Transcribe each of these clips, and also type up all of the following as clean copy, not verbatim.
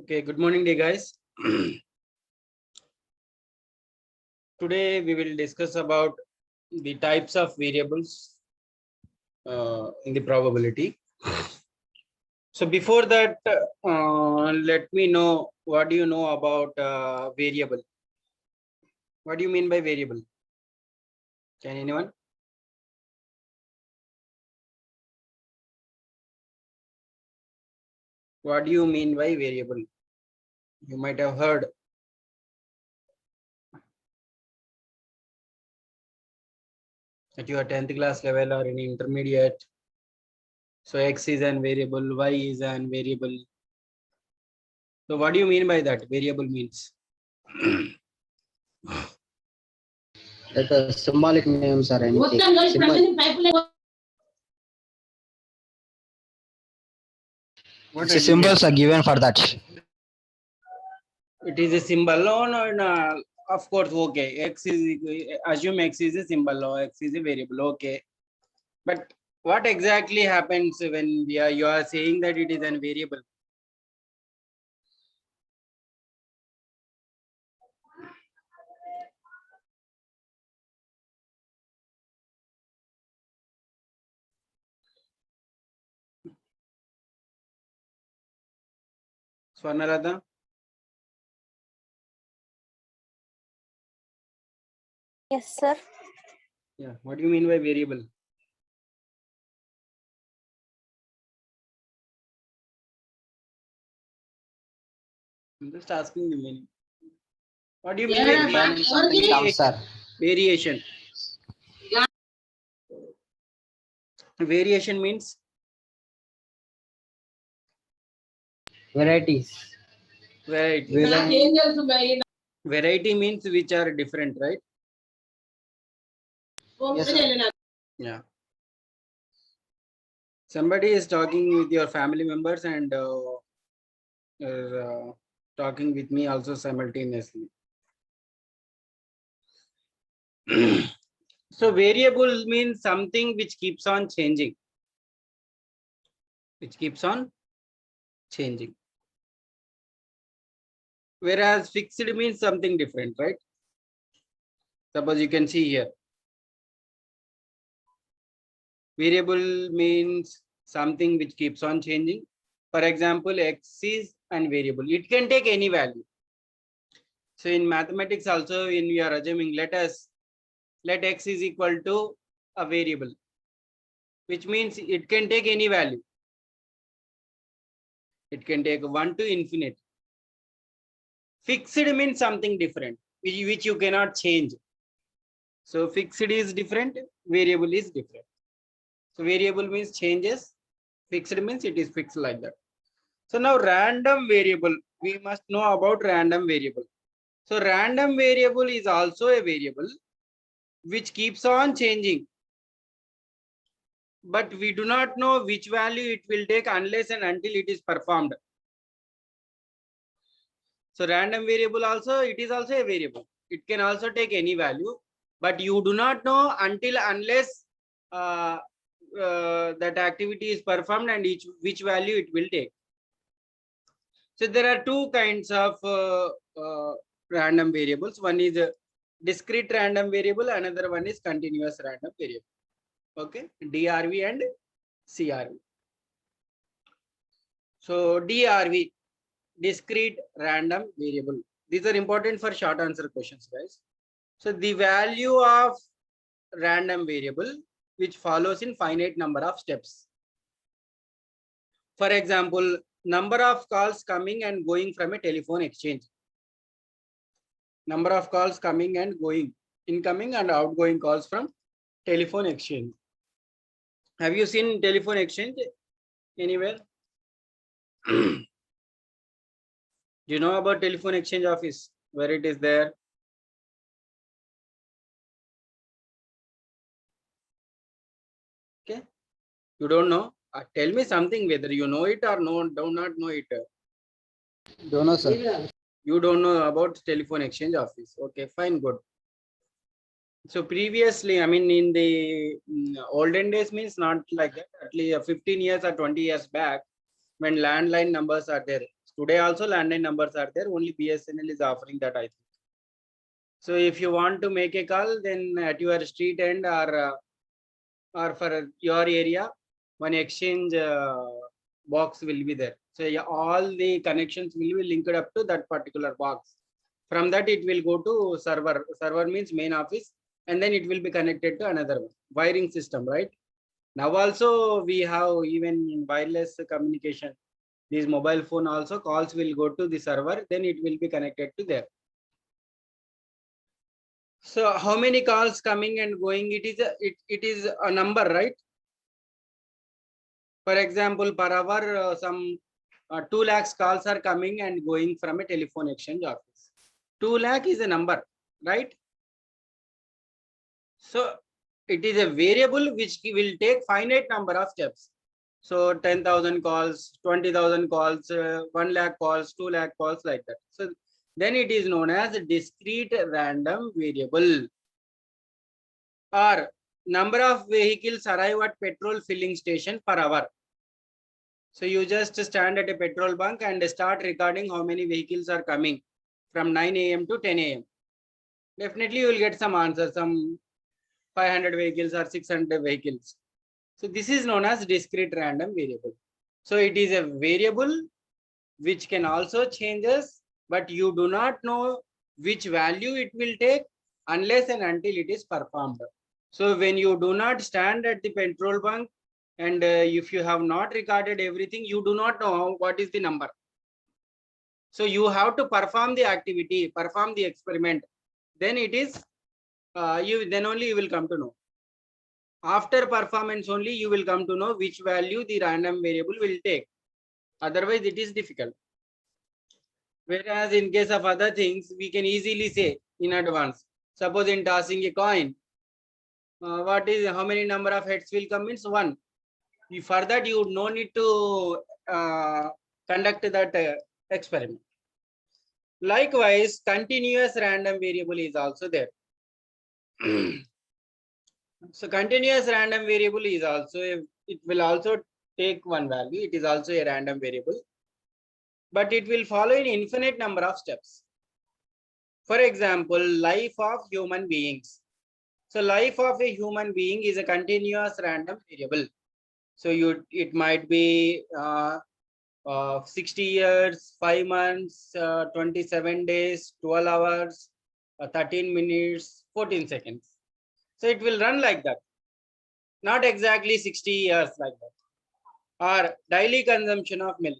Okay, good morning, dear guys. Today we will discuss about the types of variables in the probability. So before that, let me know what do you know about variable. What do you mean by variable? Can anyone? What do you mean by variable? You might have heard. At your 10th class level or in intermediate. So X is an variable, Y is an variable. So what do you mean by that? Variable means? Like symbolic names or anything. What The symbols are given for that. It is a symbol. No. Of course, okay. X is assume X is a symbol or X is a variable. Okay, but what exactly happens when you are saying that it is a variable? Swarnalatha? Yes, sir. Yeah. What do you mean by variable? I'm just asking the meaning. What do you mean by variation? Variation. Variation means Varieties. variety. Variety means which are different, right? Yes, sir. Yeah. Somebody is talking with your family members and talking with me also simultaneously. So variable means something which keeps on changing. Which keeps on changing. Whereas fixed means something different, right? Suppose you can see here. Variable means something which keeps on changing. For example, X is an variable. It can take any value. So in mathematics also, when we are assuming, let X is equal to a variable, which means it can take any value. It can take 1 to infinite. Fixed means something different, which you cannot change. So fixed is different, variable is different. So variable means changes, fixed means it is fixed like that. So now random variable, we must know about random variable. So random variable is also a variable which keeps on changing. But we do not know which value it will take unless and until it is performed. So random variable also, it is also a variable. It can also take any value, but you do not know unless that activity is performed and which value it will take. So there are two kinds of random variables. One is a discrete random variable, another one is continuous random variable. Okay, DRV and CRV. So DRV, discrete random variable. These are important for short answer questions, guys. So the value of random variable which follows in finite number of steps. For example, number of calls coming and going from a telephone exchange. Number of calls coming and going, incoming and outgoing calls from telephone exchange. Have you seen telephone exchange anywhere? Do you know about telephone exchange office, where it is there? Okay, you don't know? Tell me something whether you know it or do not know it. Don't know, sir. You don't know about telephone exchange office. Okay, fine, good. So previously, I mean, in the olden days means not like that. At least 15 years or 20 years back, when landline numbers are there. Today also landline numbers are there. Only BSNL is offering that, I think. So if you want to make a call, then at your street end or for your area, one exchange box will be there. So yeah, all the connections will be linked up to that particular box. From that, it will go to server. Server means main office, and then it will be connected to another one. Wiring system, right? Now also we have even in wireless communication, this mobile phone also calls will go to the server, then it will be connected to there. So how many calls coming and going? It is a number, right? For example, per hour, some 2 lakhs calls are coming and going from a telephone exchange office. 2 lakh is a number, right? So it is a variable which will take finite number of steps. So 10,000 calls, 20,000 calls, 1 lakh calls, 2 lakh calls, like that. So then it is known as a discrete random variable. Or number of vehicles arrive at petrol filling station per hour. So you just stand at a petrol bunk and start recording how many vehicles are coming from 9 a.m. to 10 a.m. Definitely you will get some answers, some 500 vehicles or 600 vehicles. So this is known as discrete random variable. So it is a variable which can also changes, but you do not know which value it will take unless and until it is performed. So when you do not stand at the petrol bunk and if you have not recorded everything, you do not know what is the number. So you have to perform the activity, perform the experiment. Then it is, then only you will come to know. After performance only you will come to know which value the random variable will take. Otherwise it is difficult. Whereas in case of other things, we can easily say in advance. Suppose in tossing a coin, what is how many number of heads will come means 1. For that you no need to conduct that experiment. Likewise, continuous random variable is also there. So continuous random variable is also it will also take one value. It is also a random variable, but it will follow an infinite number of steps. For example, life of human beings. So life of a human being is a continuous random variable. So it might be 60 years, 5 months, 27 days, 12 hours, 13 minutes, 14 seconds. So it will run like that. Not exactly 60 years like that. Or daily consumption of milk.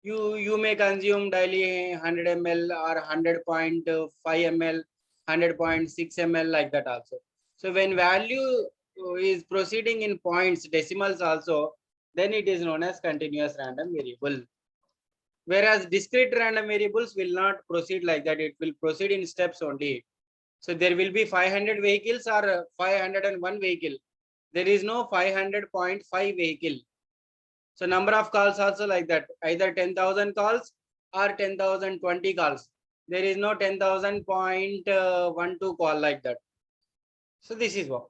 You may consume daily 100 ml or 100.5 ml, 100.6 ml, like that also. So when value is proceeding in points, decimals also, then it is known as continuous random variable. Whereas discrete random variables will not proceed like that. It will proceed in steps only. So there will be 500 vehicles or 501 vehicle. There is no 500.5 vehicle. So number of calls also like that, either 10,000 calls or 10,020 calls. There is no 10,000.12 call like that. So this is what.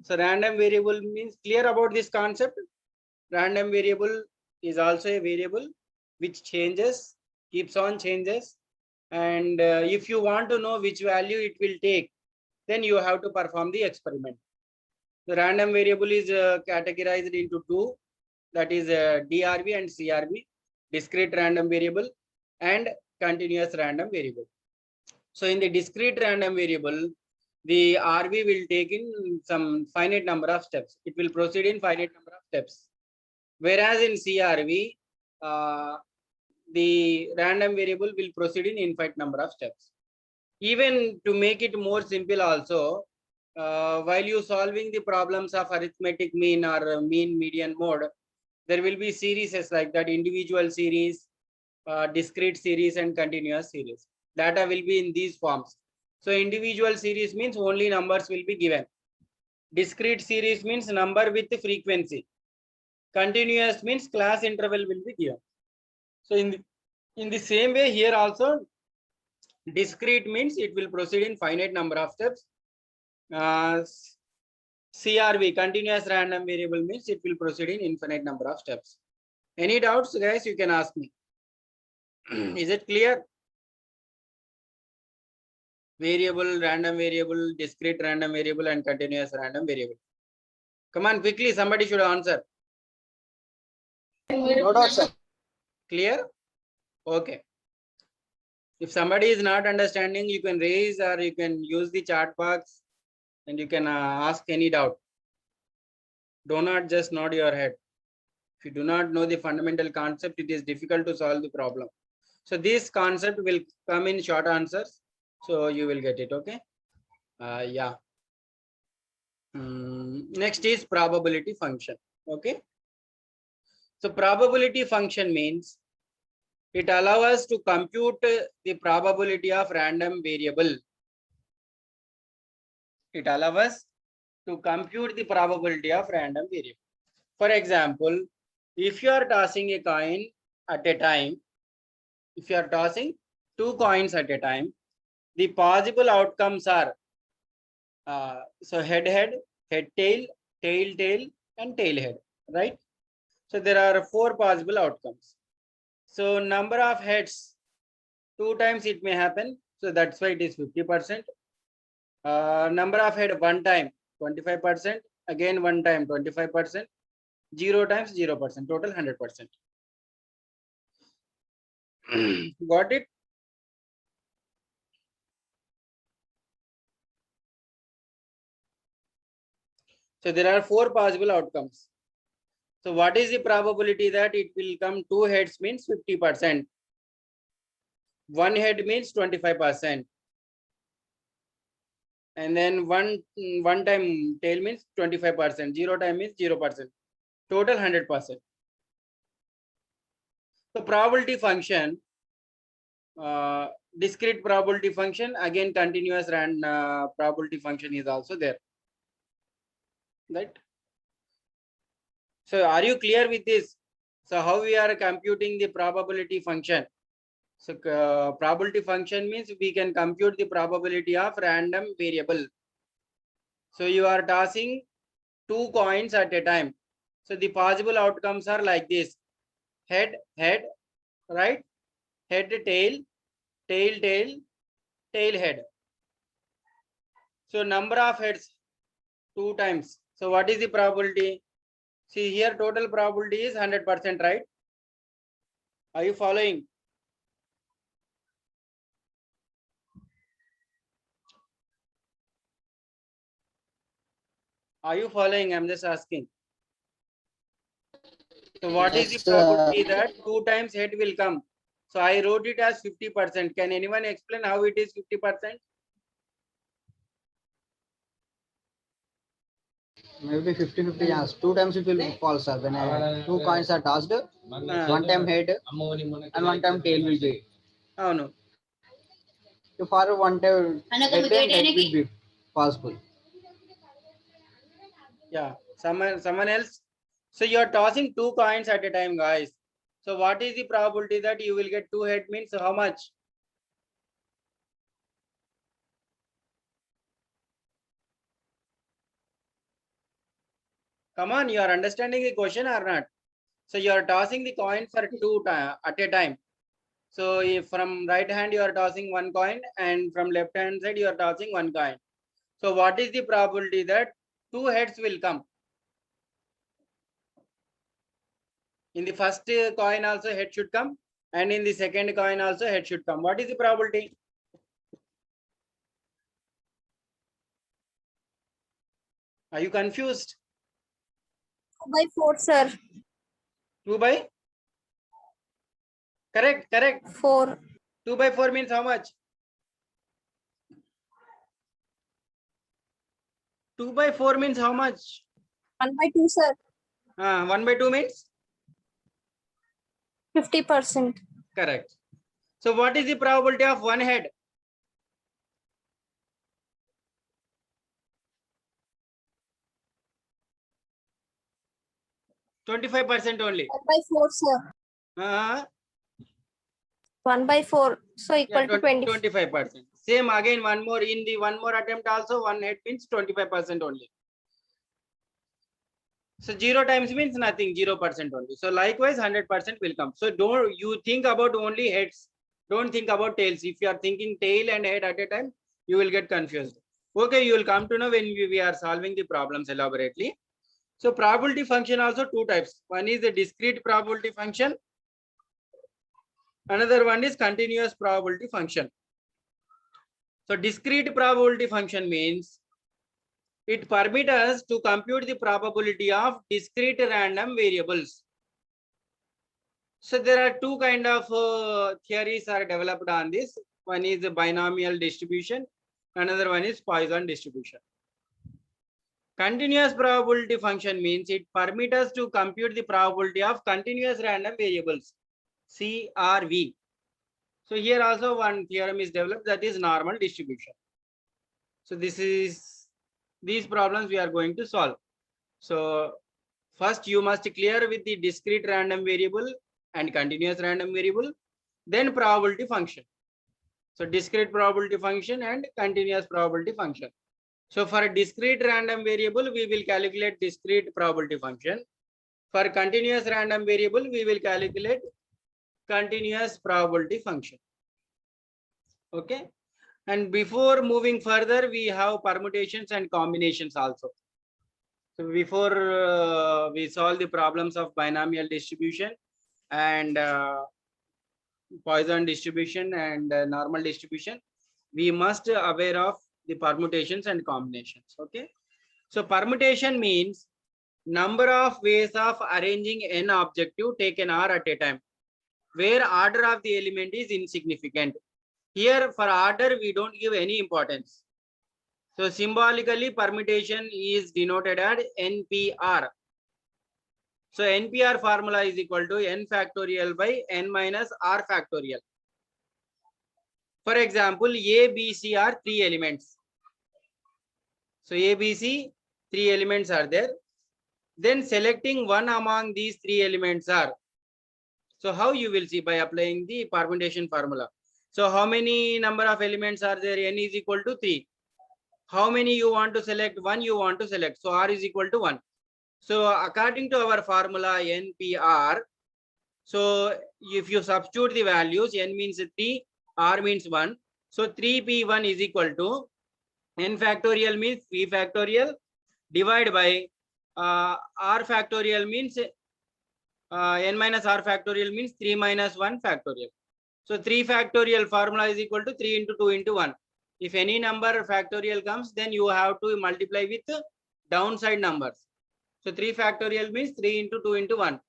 So random variable means, clear about this concept. Random variable is also a variable which changes, keeps on changes. And if you want to know which value it will take, then you have to perform the experiment. The random variable is categorized into 2. That is DRV and CRV, discrete random variable and continuous random variable. So in the discrete random variable, the RV will take in some finite number of steps. It will proceed in finite number of steps. Whereas in CRV, the random variable will proceed in infinite number of steps. Even to make it more simple also, while you solving the problems of arithmetic mean or mean median mode, there will be series like that, individual series, discrete series and continuous series. Data will be in these forms. So individual series means only numbers will be given. Discrete series means number with the frequency. Continuous means class interval will be given. So in the same way here also, discrete means it will proceed in finite number of steps. CRV, continuous random variable, means it will proceed in infinite number of steps. Any doubts, guys? You can ask me. Is it clear? Variable, random variable, discrete random variable, and continuous random variable. Come on, quickly, somebody should answer. No doubt, sir. Clear? Okay. If somebody is not understanding, you can raise or you can use the chat box and you can ask any doubt. Do not just nod your head. If you do not know the fundamental concept, it is difficult to solve the problem. So this concept will come in short answers. So you will get it, okay? Yeah. Next is probability function, okay? So probability function means it allows us to compute the probability of random variable. It allows us to compute the probability of random variable. For example, if you are tossing a coin at a time, if you are tossing 2 coins at a time, the possible outcomes are so head, head, head, tail, tail, tail, and tail, head, right? So there are 4 possible outcomes. So number of heads, 2 times it may happen. So that's why it is 50%. Number of head 1 time, 25%. Again 1 time, 25%. 0 times 0%. Total 100%. Got it? So there are 4 possible outcomes. So what is the probability that it will come 2 heads means 50%. 1 head means 25%. And then one time tail means 25%. 0 time means 0%. Total 100%. So probability function, discrete probability function, again continuous and probability function is also there. Right? So are you clear with this? So how we are computing the probability function? So probability function means we can compute the probability of random variable. So you are tossing 2 coins at a time. So the possible outcomes are like this: head, head, right? Head, tail, tail, tail, tail, head. So number of heads 2 times. So what is the probability? See here, total probability is 100%, right? Are you following? Are you following? I'm just asking. So what is the Yes, probability that 2 times head will come? So I wrote it as 50%. Can anyone explain how it is 50%? Maybe 50-50 chance. 2 times it will fall, sir. When 2 coins are tossed, 1 time head and 1 time tail will be. Oh no. So for 1 time head will be possible. Yeah. Someone else. So you are tossing 2 coins at a time, guys. So what is the probability that you will get 2 head means how much? Come on, you are understanding the question or not? So you are tossing the coin for 2 at a time. So if from right hand you are tossing 1 coin and from left hand side you are tossing 1 coin. So what is the probability that 2 heads will come? In the first coin also head should come, and in the second coin also head should come. What is the probability? Are you confused? 2/4, sir. 2 by? Correct, correct. 4. 2/4 means how much? 2/4 means how much? 1/2, sir. 1/2 means? 50%. Correct. So what is the probability of 1 head? %25 only. 1/4, sir. Uh, 1/4. So equal to 20. 25%. Same again, one more in the one more attempt also 1 head means 25% only. So 0 times means nothing, 0% only. So likewise 100% will come. So don't you think about only heads. Don't think about tails. If you are thinking tail and head at a time, you will get confused. Okay, you will come to know when we are solving the problems elaborately. So probability function also two types. One is the discrete probability function. Another one is continuous probability function. So discrete probability function means it permits us to compute the probability of discrete random variables. So there are two kind of theories are developed on this. One is the binomial distribution. Another one is Poisson distribution. Continuous probability function means it permits us to compute the probability of continuous random variables, CRV. So here also one theorem is developed, that is normal distribution. So these problems we are going to solve. So first you must clear with the discrete random variable and continuous random variable, then probability function. So discrete probability function and continuous probability function. So for a discrete random variable, we will calculate discrete probability function. For continuous random variable, we will calculate continuous probability function. Okay. And before moving further, we have permutations and combinations also. So before we solve the problems of binomial distribution and Poisson distribution and normal distribution, we must aware of the permutations and combinations. Okay. So permutation means number of ways of arranging n objective taken R at a time, where order of the element is insignificant. Here for order, we don't give any importance. So symbolically permutation is denoted as NPR. So NPR formula is equal to n factorial by n minus r factorial. For example, A, B, C are three elements. So A, B, C, three elements are there. Then selecting one among these three elements are. So how you will see by applying the permutation formula. So how many number of elements are there? N is equal to 3. How many you want to select? 1 you want to select. So R is equal to 1. So according to our formula NPR, so if you substitute the values, N means 3, R means 1. So 3P1 is equal to N factorial means P factorial divided by R factorial means N minus R factorial means 3 minus 1 factorial. So 3 factorial formula is equal to 3 into 2 into 1. If any number factorial comes, then you have to multiply with downside numbers. So 3 factorial means 3 into 2 into 1.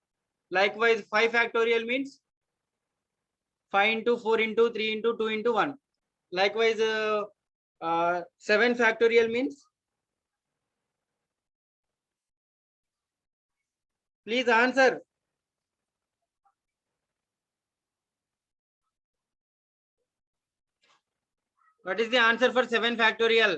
Likewise, 5 factorial means 5 into 4 into 3 into 2 into 1. Likewise, 7 factorial means, please answer. What is the answer for 7 factorial?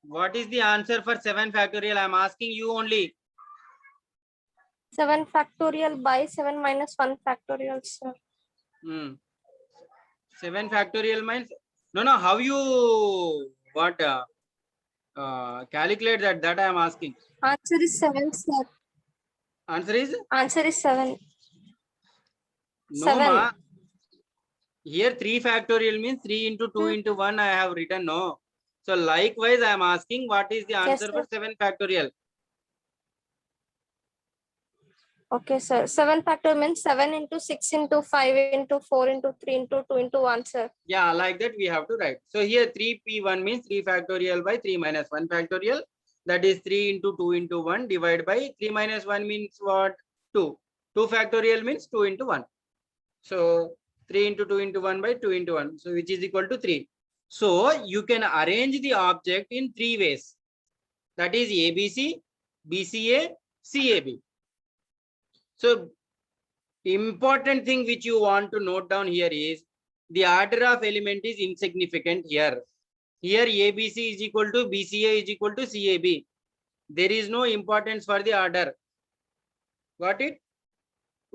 What is the answer for 7 factorial? I am asking you only. 7 factorial by 7 minus 1 factorial, sir. 7 factorial means, no, how you calculate that I am asking. Answer is 7, sir. Answer is? Answer is 7. No, 7. ma. Here 3 factorial means 3 into 2 into 1 I have written, no. So likewise I am asking what is the answer for 7 factorial? Okay, sir. 7 factorial means 7 into 6 into 5 into 4 into 3 into 2 into 1, sir. Yeah, like that we have to write. So here 3P1 means 3 factorial by 3 minus 1 factorial. That is 3 into 2 into 1 divided by 3 minus 1 means what? 2. 2 factorial means 2 into 1. So 3 into 2 into 1 by 2 into 1. So which is equal to 3. So you can arrange the object in 3 ways. That is ABC, BCA, CAB. So important thing which you want to note down here is the order of element is insignificant here. Here ABC is equal to BCA is equal to CAB. There is no importance for the order. Got it?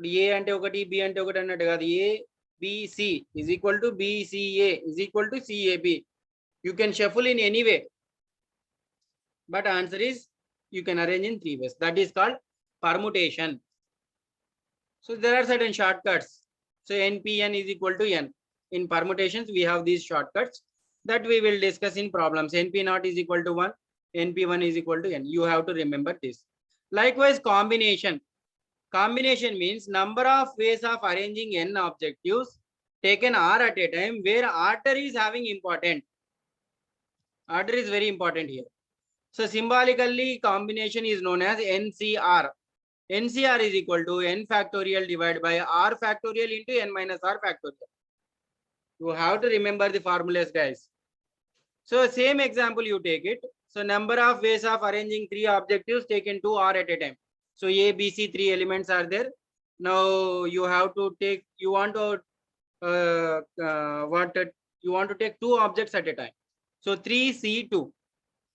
A ante okati, B ante okati annattu kaadu. A, B BC is equal to BCA is equal to CAB. You can shuffle in any way. But answer is you can arrange in 3 ways. That is called permutation. So there are certain shortcuts. So NPN is equal to N. In permutations, we have these shortcuts that we will discuss in problems. NP0 is equal to 1. NP1 is equal to N. You have to remember this. Likewise, combination. Combination means number of ways of arranging N objectives taken R at a time where order is having important. Order is very important here. So symbolically, combination is known as NCR. NCR is equal to N factorial divided by R factorial into N minus R factorial. You have to remember the formulas, guys. So same example you take it. So number of ways of arranging 3 objectives taken 2 R at a time. So A, B, C, 3 elements are there. Now you have to take, you want to take 2 objects at a time. So 3C2.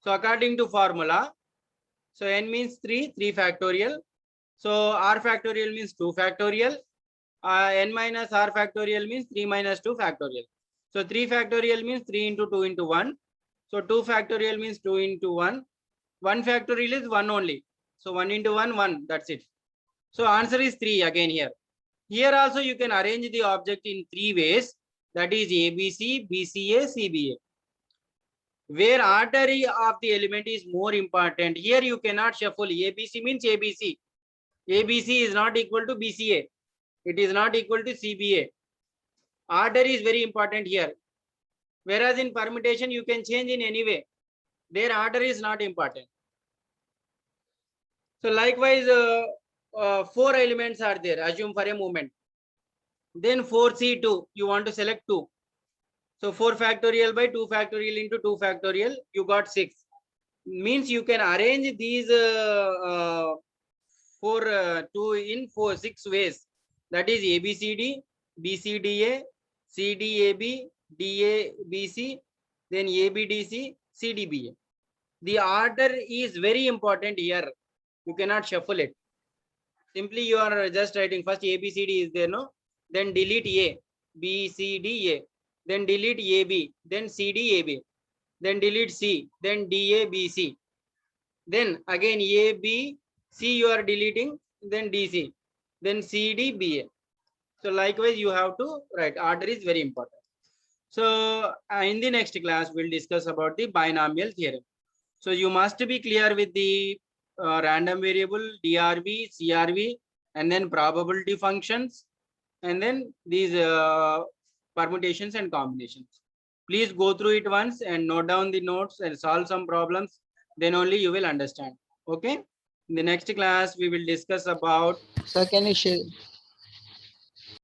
So according to formula, so N means 3 factorial. So R factorial means 2 factorial. N minus R factorial means 3 minus 2 factorial. So 3 factorial means 3 into 2 into 1. So 2 factorial means 2 into 1. 1 factorial is 1 only. So 1 into 1, 1. That's it. So answer is 3 again here. Here also you can arrange the object in 3 ways. That is ABC, BCA, CBA. Where order of the element is more important. Here you cannot shuffle. ABC means ABC. ABC is not equal to BCA. It is not equal to CBA. Order is very important here. Whereas in permutation, you can change in any way. Their order is not important. So likewise, 4 elements are there. Assume for a moment. Then 4C2, you want to select 2. So 4 factorial by 2 factorial into 2 factorial, you got 6. Means you can arrange these 2 in 6 ways. That is ABCD, BCDA, CDAB, DABC, then ABDC, CDBA. The order is very important here. You cannot shuffle it. Simply you are just writing first ABCD is there, no? Then delete A, BCDA, then delete AB, then CDAB, then delete C, then DABC. Then again ABC you are deleting, then DC, then CDBA. So likewise you have to write. Order is very important. So in the next class we'll discuss about the binomial theorem. So you must be clear with the random variable, DRV, CRV, and then probability functions, and then these permutations and combinations. Please go through it once and note down the notes and solve some problems. Then only you will understand. Okay. In the next class, we will discuss about. Sir, can you share?